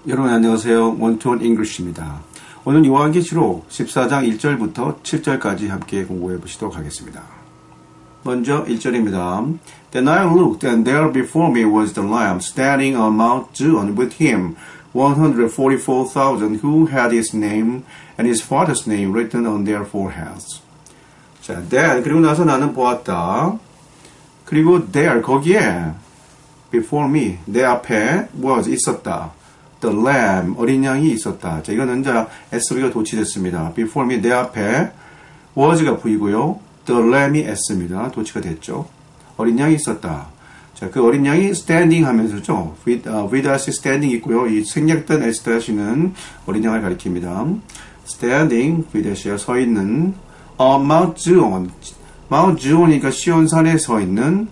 여러분 안녕하세요. 원투원 잉글리시입니다. 오늘 요한계시록 14장 1절부터 7절까지 함께 공부해 보시도록 하겠습니다. 먼저 1절입니다. Then I looked, and there before me was the Lamb standing on Mount Zion, with him 144,000 who had his name and his father's name written on their foreheads. 자, then 그리고 나서 나는 보았다. 그리고 there 거기에 before me 내 앞에 was 있었다. The lamb 어린 양이 있었다. 자, 이거는 이제 SV가 도치됐습니다. Before me 내 앞에 was가 V고요. The lamb이 S입니다. 도치가 됐죠. 어린 양이 있었다. 자, 그 어린 양이 standing 하면서죠. with us standing 있고요. 이 생략된 S-는 어린 양을 가리킵니다. standing with us가 서 있는 Mount Zion. Mount Zion이니까 시온산에 서 있는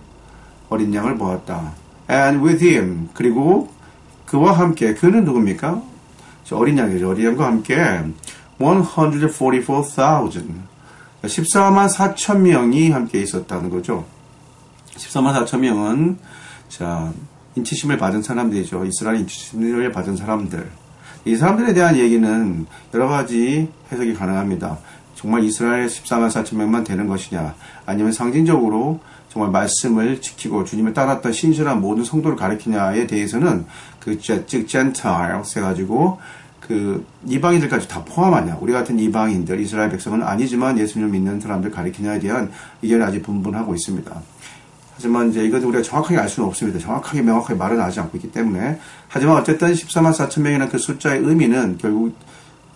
어린 양을 보았다. And with him 그리고 그와 함께 그는 누굽니까? 어린 양이죠. 어린 양과 함께 144,000 14만 4천 명이 함께 있었다는 거죠. 14만 4천 명은 자 인치심을 받은 사람들이죠. 이스라엘 인치심을 받은 사람들. 이 사람들에 대한 얘기는 여러 가지 해석이 가능합니다. 정말 이스라엘 14만 4천 명만 되는 것이냐, 아니면 상징적으로 정말 말씀을 지키고 주님을 따랐던 신실한 모든 성도를 가리키냐에 대해서는 즉 Gentiles 해가지고 그 이방인들까지 다 포함하냐, 우리 같은 이방인들, 이스라엘 백성은 아니지만 예수님을 믿는 사람들 가리키냐에 대한 의견이 아직 분분하고 있습니다. 하지만 이제 이것도 우리가 정확하게 알 수는 없습니다. 정확하게 명확하게 말은 하지 않고 있기 때문에. 하지만 어쨌든 14만 4천 명이라는 그 숫자의 의미는 결국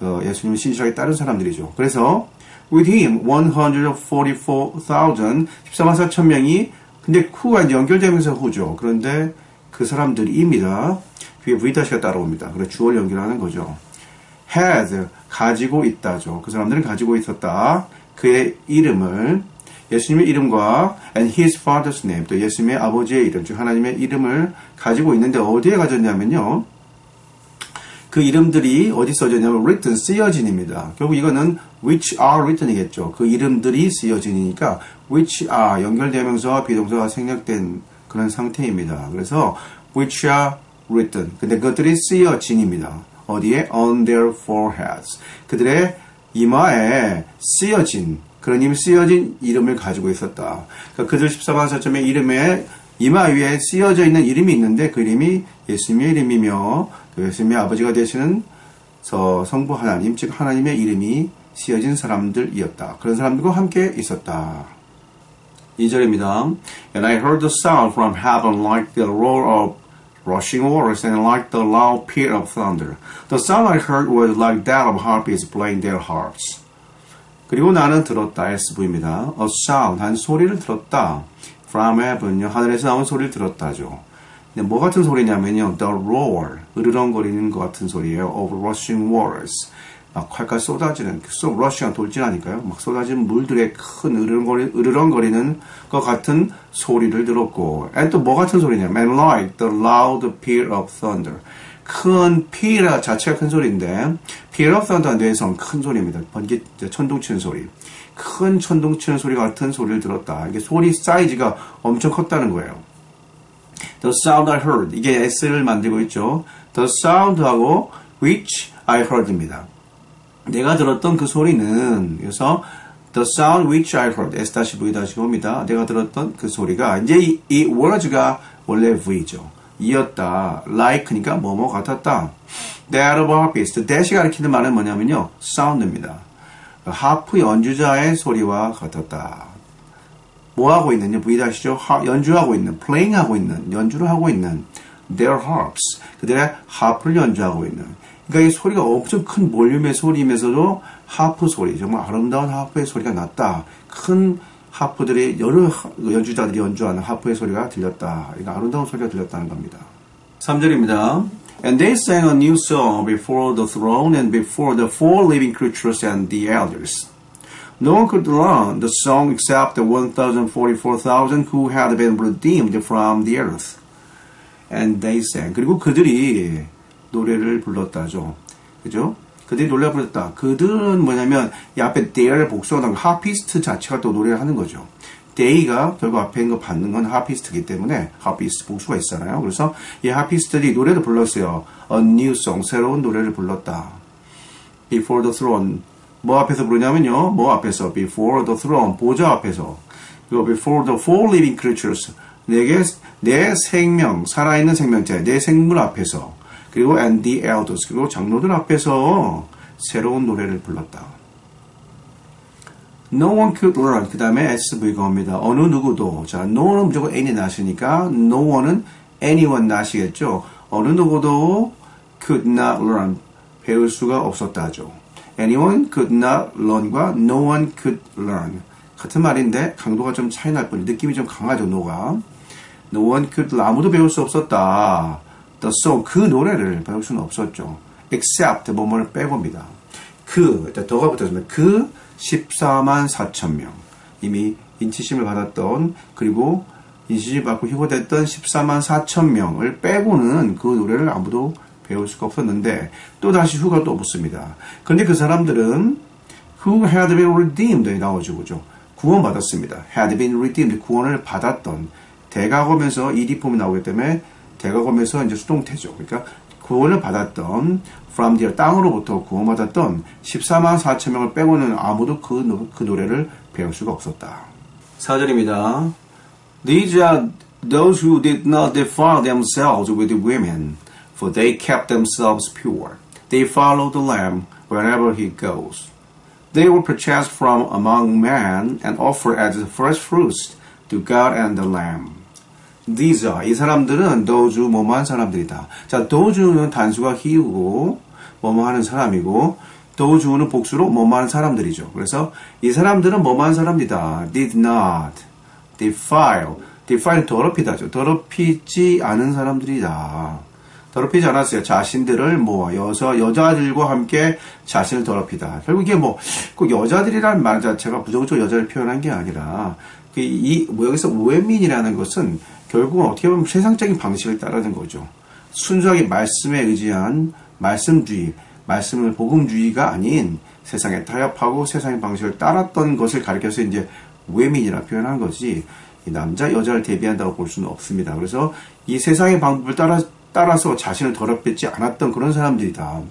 예수님을 신실하게 따른 사람들이죠. 그래서 with him 144,000 14만 4천 명이 근데 who가 이제 연결되면서 who죠. 그런데 그 사람들입니다. 뒤에 V-가 따라옵니다. 그래서 주어를 연결하는 거죠. had 가지고 있다죠. 그 사람들은 가지고 있었다. 그의 이름을 예수님의 이름과 and his father's name 또 예수님의 아버지의 이름 즉 하나님의 이름을 가지고 있는데 어디에 가졌냐면요. 그 이름들이 어디 써졌냐면 written, 쓰여진입니다. 결국 이거는 which are written이겠죠. 그 이름들이 쓰여진이니까 which are 연결되면서 비동사가 생략된 그런 상태입니다. 그래서 which are written. 근데 그것들이 쓰여진입니다. 어디에? on their foreheads. 그들의 이마에 쓰여진 그런 이미 쓰여진 이름을 가지고 있었다. 그러니까 그들 14만 4천의 이름에 이마 위에 쓰여져 있는 이름이 있는데 그 이름이 예수님의 이름이며 예수님의 아버지가 되시는 성부 하나님, 즉 하나님의 이름이 쓰여진 사람들이었다. 그런 사람들과 함께 있었다. 2절입니다. And I heard the sound from heaven like the roar of rushing waters and like the loud peal of thunder. The sound I heard was like that of harpists playing their harps. 그리고 나는 들었다. SV입니다. A sound, 한 소리를 들었다. From heaven, 하늘에서 나온 소리를 들었다죠. 근데 뭐 같은 소리냐면요. The roar, 으르렁거리는 것 같은 소리예요. Of rushing waters. 막 활까 쏟아지는, rushing 돌진하니까요. 막 쏟아진 물들의 큰 으르렁거리는 것 같은 소리를 들었고. And 또 뭐 같은 소리냐면 And like the loud peal of thunder. 큰 peal 자체가 큰 소리인데 peal of thunder에 대해서는 큰 소리입니다. 번개, 천둥 치는 소리. 큰 천둥 치는 소리 같은 소리를 들었다. 이게 소리 사이즈가 엄청 컸다는 거예요. The sound I heard. 이게 S를 만들고 있죠. The sound하고 which I heard입니다. 내가 들었던 그 소리는, 그래서 the sound which I heard, S-V-O입니다. 내가 들었던 그 소리가, 이제 이 words가 원래 V죠. 이었다. like니까 뭐뭐 같았다. That of harpist. that이 가리키는 말은 뭐냐면요. sound입니다. 하프 연주자의 소리와 같았다. 뭐 하고 있느냐? V-죠. 연주하고 있는, playing 하고 있는, 연주를 하고 있는 their harps. 그들의 하프를 연주하고 있는. 그러니까 이 소리가 엄청 큰 볼륨의 소리이면서도 하프 소리, 정말 아름다운 하프의 소리가 났다. 큰 하프들이, 여러 연주자들이 연주하는 하프의 소리가 들렸다. 이거 아름다운 소리가 들렸다는 겁니다. 3절입니다. And they sang a new song before the throne and before the four living creatures and the elders. No one could learn the song except the 144,000 who had been redeemed from the earth. And they sang. 그리고 그들이 노래를 불렀다죠. 그죠? 그들이 노래를 불렀다. 그들은 뭐냐면 이 앞에 their 복수가 나오고 harpist 자체가 또 노래를 하는 거죠. they가 결국 앞에 있는 거 받는 건 harpist이기 때문에 harpist 복수가 있잖아요. 그래서 이 harpist들이 노래를 불렀어요. A new song, 새로운 노래를 불렀다. Before the throne, 뭐 앞에서 부르냐면요. 뭐 앞에서? Before the throne, 보좌 앞에서. 그리고 before the four living creatures, 내 생명, 살아있는 생명체, 내 생물 앞에서. 그리고 and the elders, 그리고 장로들 앞에서 새로운 노래를 불렀다. No one could learn. 그 다음에 SV가 옵니다. 어느 누구도. 자, no one은 무조건 N이 나시니까 no one은 anyone 나시겠죠. 어느 누구도 could not learn. 배울 수가 없었다죠. Anyone could not learn과 no one could learn. 같은 말인데 강도가 좀 차이 날 뿐이 느낌이 좀 강하죠. no가. No one could 아무도 배울 수 없었다. The song 그 노래를 배울 수는 없었죠. Except 뭐뭐를 빼고입니다. 더가 붙었습니다. 14만 4천 명. 이미 인치심을 받았던 그리고 인치심 받고 희고됐던 14만 4천 명을 빼고는 그 노래를 아무도 배울 수가 없었는데 또다시 who가 또 붙습니다. 그런데 그 사람들은 who had been redeemed 나오죠. 그죠? 구원받았습니다. had been redeemed 구원을 받았던 대가검에서 ed 폼이 나오기 때문에 대가검에서 이제 수동태죠. 그러니까 구원을 받았던 from the 땅으로부터 구원받았던 14만 4천 명을 빼고는 아무도 그 노래를 배울 수가 없었다. 4절입니다. These are those who did not defile themselves with women, for they kept themselves pure. They followed the Lamb wherever he goes. They were purchased from among men and offered as first fruits to God and the Lamb. These are, 이 사람들은 those 뭐뭐한 사람들이다. 자, those는 단수가 he고 뭐뭐하는 사람이고 those는 복수로 뭐뭐하는 사람들이죠. 그래서 이 사람들은 뭐뭐한 사람이다. Did not defile. defile 더럽히다죠. 더럽히지 않은 사람들이다. 더럽히지 않았어요. 자신들을 여자들과 함께 자신을 더럽히다. 결국 이게 꼭 여자들이라는 말 자체가 부정적으로 여자를 표현한 게 아니라 여기서 우에민이라는 것은 결국은 어떻게 보면 세상적인 방식을 따르는 거죠. 순수하게 말씀에 의지한 말씀주의, 복음주의가 아닌 세상에 타협하고 세상의 방식을 따랐던 것을 가리켜서 이제 우에민이라 표현한 거지, 이 남자, 여자를 대비한다고 볼 수는 없습니다. 그래서 이 세상의 방법을 따라서 자신을 더럽히지 않았던 그런 사람들이다.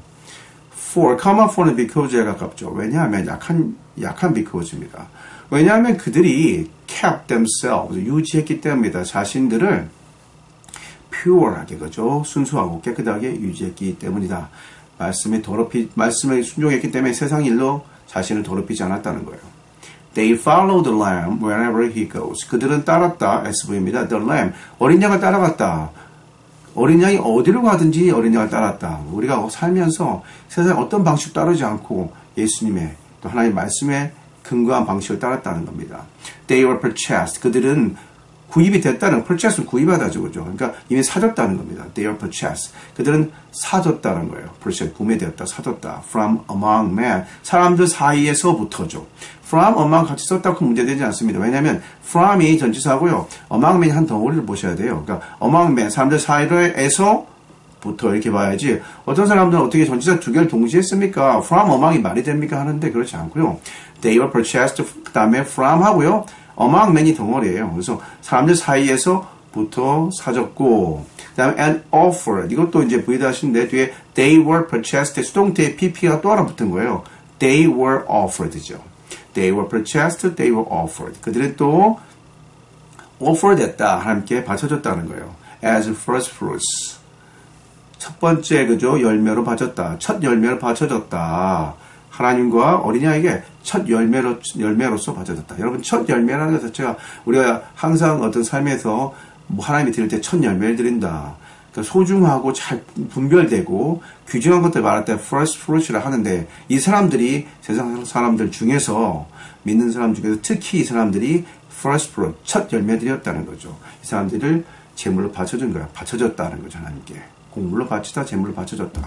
common for는 because에 가깝죠. 왜냐하면 약한 because입니다. 왜냐하면 그들이 kept themselves, 유지했기 때문입니다. 자신들을 pure하게, 그죠? 순수하고 깨끗하게 유지했기 때문이다. 말씀에 순종했기 때문에 세상 일로 자신을 더럽히지 않았다는 거예요. They followed the lamb wherever he goes. 그들은 따랐다. SV입니다. The lamb. 어린 양을 따라갔다. 어린 양이 어디로 가든지 어린 양을 따랐다. 우리가 살면서 세상 어떤 방식 따르지 않고 예수님의 또 하나님의 말씀에 근거한 방식을 따랐다는 겁니다. They were purchased. 그들은 구입이 됐다는, purchase는 구입하다죠. 그죠? 그러니까 이미 사줬다는 겁니다. They were purchased. 그들은 사줬다는 거예요. purchase, 구매되었다, 사줬다. From among men. 사람들 사이에서부터죠. From among 같이 썼다고 문제되지 않습니다. 왜냐하면 from이 전치사고요. among men이 한 덩어리를 보셔야 돼요. 그러니까 among men, 사람들 사이에서부터 이렇게 봐야지. 어떤 사람들은 어떻게 전치사 두 개를 동시에 씁니까? From among이 말이 됩니까? 하는데 그렇지 않고요. They were purchased, 그 다음에 from 하고요. among men이 덩어리예요. 그래서 사람들 사이에서부터 사줬고, 그 다음에 and offered. 이것도 이제 V'인데 뒤에 they were purchased, 수동태에 pp가 또 하나 붙은 거예요. They were offered죠. They were purchased, they were offered. 그들은 또 offered 했다. 하나님께 바쳐줬다는 거예요. As first fruits. 첫 번째, 그죠? 열매로 바쳤다. 첫 열매로 바쳐줬다. 하나님과 어린아이에게 첫 열매로서 바쳐졌다. 여러분, 첫 열매라는 것 자체가 우리가 항상 어떤 삶에서 하나님이 드릴 때 첫 열매를 드린다. 그러니까 소중하고 잘 분별되고 귀중한 것들 말할 때 first fruits라 하는데, 이 사람들이 세상 사람들 중에서, 믿는 사람 중에서 특히 이 사람들이 first fruit, 첫 열매들이었다는 거죠. 이 사람들을 제물로 바쳐준 거야. 바쳐졌다는 거죠. 하나님께. 곡물로 바치다, 제물로 바쳐졌다.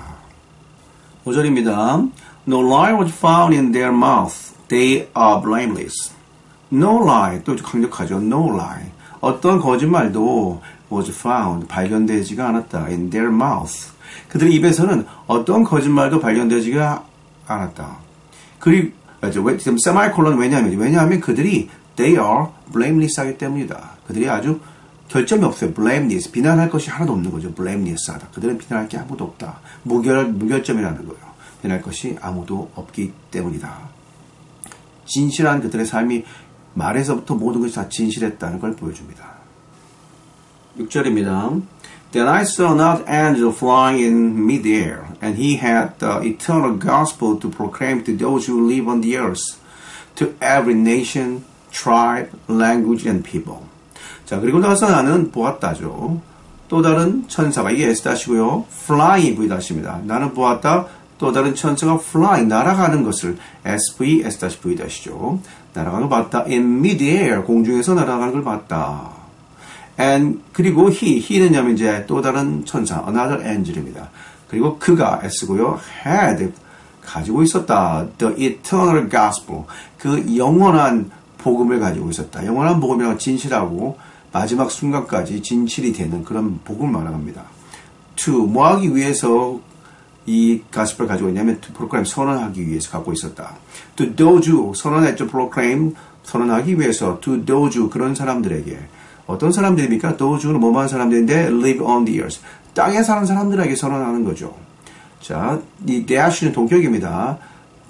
5절입니다. No lie was found in their mouth. They are blameless. No lie, 또 강력하죠. No lie. 어떤 거짓말도 was found, 발견되지가 않았다. In their mouth. 그들의 입에서는 어떤 거짓말도 발견되지가 않았다. 그리고, 세마이콜론 왜냐하면 그들이 they are blameless 하기 때문이다. 그들이 아주 결점이 없어요. blameless. 비난할 것이 하나도 없는 거죠. blameless 하다. 그들은 비난할 게 아무도 없다. 무결점이라는 거예요. 비난할 것이 아무도 없기 때문이다. 진실한 그들의 삶이 말에서부터 모든 것이 다 진실했다는 걸 보여줍니다. 6절입니다. Then I saw another angel flying in mid-air, and he had the eternal gospel to proclaim to those who live on the earth, to every nation, tribe, language, and people. 자, 그리고 나서 나는 보았다죠. 또 다른 천사가, 이게 S-고요. flying V-입니다. 나는 보았다. 또 다른 천사가 flying, 날아가는 것을 SV, S-V-죠. 날아가는 걸 봤다. in mid-air, 공중에서 날아가는 걸 봤다. and, 그리고 he는요, 이제 또 다른 천사, another angel입니다. 그리고 그가 S고요. had, 가지고 있었다. the eternal gospel, 그 영원한 복음을 가지고 있었다. 영원한 복음이라고 진실하고 마지막 순간까지 진실이 되는 그런 복음을 말합니다. to, 뭐 하기 위해서 이 가스펠을 가지고 있냐면 to proclaim, 선언하기 위해서 갖고 있었다. to those who, 선언했죠. proclaim, 선언하기 위해서 to those who, 그런 사람들에게. 어떤 사람들입니까? those who는 뭐만 사람들인데 live on the earth, 땅에 사는 사람들에게 선언하는 거죠. 자, 이 dash는 동격입니다.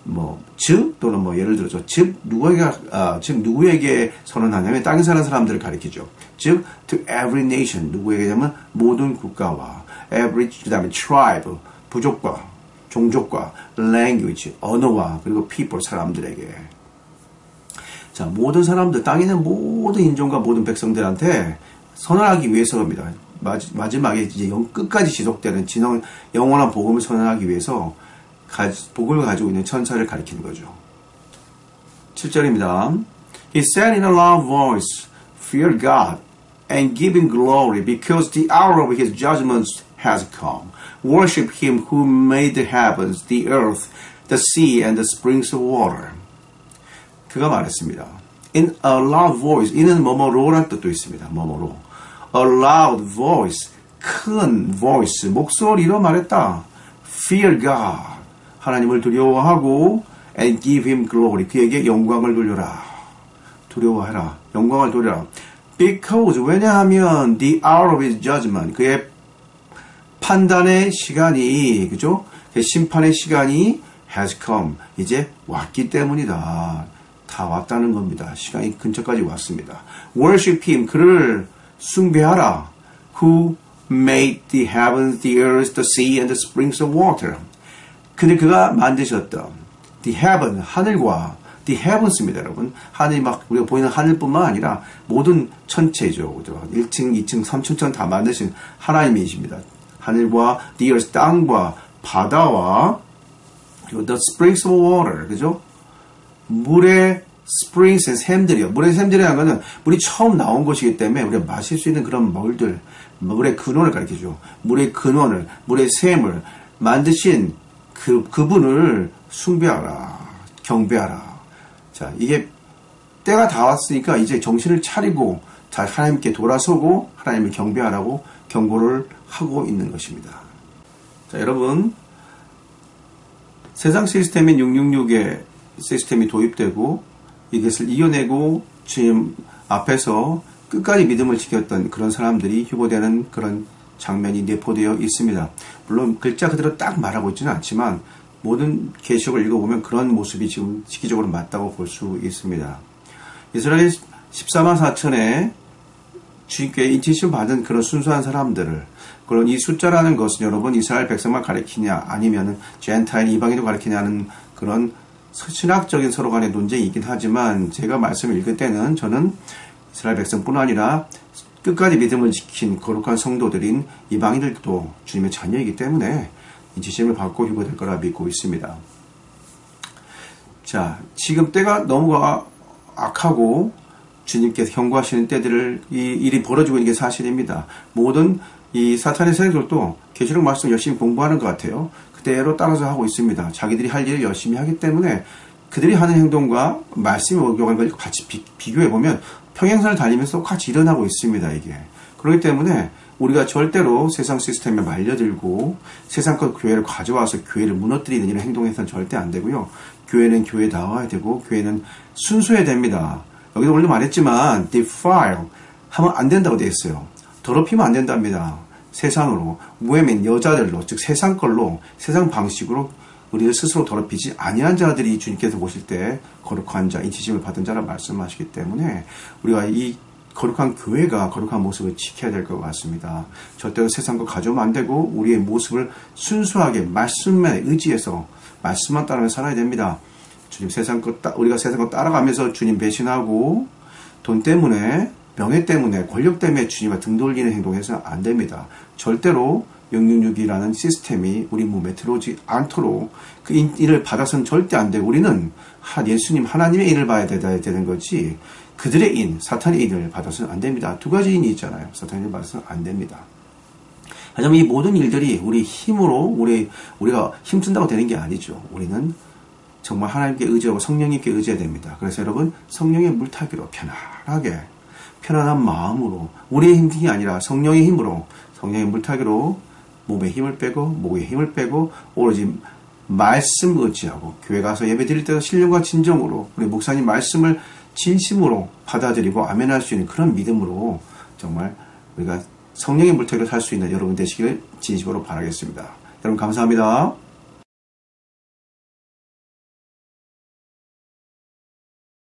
뭐, 즉, 또는 뭐, 예를 들어서, 즉, 누구에게 선언하냐면, 땅에 사는 사람들을 가리키죠. 즉, to every nation, 누구에게냐면, 모든 국가와, every, 그 다음에 tribe, 부족과, 종족과, language, 언어와, 그리고 people, 사람들에게. 자, 모든 사람들, 땅에 있는 모든 인종과 모든 백성들한테 선언하기 위해서입니다. 마지막에 이제 끝까지 지속되는 영원한 복음을 선언하기 위해서 복음을 가지고 있는 천사를 가리키는 거죠. 7절입니다. He said in a loud voice, Fear God and give him glory because the hour of his judgment has come. Worship him who made the heavens, the earth, the sea and the springs of water. 그가 말했습니다. In a loud voice, 이는 뭐뭐로란 뜻도 있습니다. 뭐뭐로. A loud voice, 큰 voice, 목소리로 말했다. Fear God, 하나님을 두려워하고 and give him glory, 그에게 영광을 돌려라. 두려워해라. 영광을 돌려라. Because, 왜냐하면 the hour of his judgment, 그의 판단의 시간이, 그죠? 심판의 시간이 has come, 이제 왔기 때문이다. 다 왔다는 겁니다. 시간이 근처까지 왔습니다. Worship him, 그를 숭배하라. Who made the heavens, the earth, the sea, and the springs of water. 근데 그가 만드셨던 the heaven, 하늘과 the heavens입니다, 여러분. 하늘이 막 우리가 보이는 하늘뿐만 아니라 모든 천체죠. 그죠? 1층, 2층, 3층 다 만드신 하나님이십니다. 하늘과 the earth, 땅과 바다와 그리고 the springs of water, 그죠? 물의 springs, 샘들이요. 물의 샘들이라는 것은 물이 처음 나온 것이기 때문에 우리가 마실 수 있는 그런 물들, 물의 근원을 가리키죠. 물의 근원을, 물의 샘을 만드신 그분을 숭배하라, 경배하라. 자, 이게 때가 다 왔으니까 이제 정신을 차리고 하나님께 돌아서고 하나님을 경배하라고 경고를 하고 있는 것입니다. 자, 여러분, 세상 시스템인 666의 시스템이 도입되고 이것을 이겨내고 지금 앞에서 끝까지 믿음을 지켰던 그런 사람들이 휴보되는 그런 장면이 내포되어 있습니다. 물론 글자 그대로 딱 말하고 있지는 않지만 모든 계시록을 읽어보면 그런 모습이 지금 시기적으로 맞다고 볼 수 있습니다. 이스라엘 14만 4천에 주님께 인티션 받은 그런 순수한 사람들을, 그런 이 숫자라는 것은 여러분 이스라엘 백성만 가리키냐 아니면 젠타인 이방인도 가리키냐는 그런 신학적인 서로 간의 논쟁이긴 하지만 제가 말씀을 읽을 때는 저는 이스라엘 백성뿐 아니라 끝까지 믿음을 지킨 거룩한 성도들인 이방인들도 주님의 자녀이기 때문에 인치심을 받고 휴거될 거라 믿고 있습니다. 자, 지금 때가 너무 악하고 주님께서 경고하시는 때들을 이 일이 벌어지고 있는 게 사실입니다. 모든 이 사탄의 세력들도 계시록 말씀 열심히 공부하는 것 같아요. 그대로 따라서 하고 있습니다. 자기들이 할 일을 열심히 하기 때문에 그들이 하는 행동과 말씀이 적용하는 걸 같이 비교해보면 평행선을 달리면서 똑같이 일어나고 있습니다. 이게. 그렇기 때문에 우리가 절대로 세상 시스템에 말려들고 세상껏 교회를 가져와서 교회를 무너뜨리는 이런 행동에서는 절대 안 되고요. 교회는 교회다워야 되고 교회는 순수해야 됩니다. 여기도 오늘 말했지만 defile 하면 안 된다고 되어 있어요. 더럽히면 안 된답니다. 세상으로, women, 여자들로, 즉 세상 걸로, 세상 방식으로 우리를 스스로 더럽히지 아니한 자들이 주님께서 보실 때 거룩한 자, 인치심을 받은 자라 말씀하시기 때문에 우리가 이 거룩한 교회가 거룩한 모습을 지켜야 될 것 같습니다. 절대로 세상과 가져오면 안 되고 우리의 모습을 순수하게 말씀에 의지해서 말씀만 따르며 살아야 됩니다. 주님 우리가 세상 거 따라가면서 주님 배신하고 돈 때문에, 명예 때문에, 권력 때문에 주님과 등 돌리는 행동해서는 안 됩니다. 절대로 666이라는 시스템이 우리 몸에 들어오지 않도록 그 일을 받아서는 절대 안 되고 우리는 예수님 하나님의 일을 봐야 되는 거지 그들의 인, 사탄의 인을 받아서는 안 됩니다. 두 가지 인이 있잖아요. 사탄의 인을 받아서는 안 됩니다. 하지만 이 모든 일들이 우리 힘으로 우리가 힘쓴다고 되는 게 아니죠. 우리는 정말 하나님께 의지하고 성령님께 의지해야 됩니다. 그래서 여러분 성령의 물타기로 편안하게 편안한 마음으로 우리의 힘이 아니라 성령의 힘으로 성령의 물타기로 몸에 힘을 빼고 목에 힘을 빼고 오로지 말씀 의지하고 교회 가서 예배 드릴 때도 신령과 진정으로 우리 목사님 말씀을 진심으로 받아들이고 아멘할 수 있는 그런 믿음으로 정말 우리가 성령의 물타기로 살 수 있는 여러분 되시기를 진심으로 바라겠습니다. 여러분 감사합니다.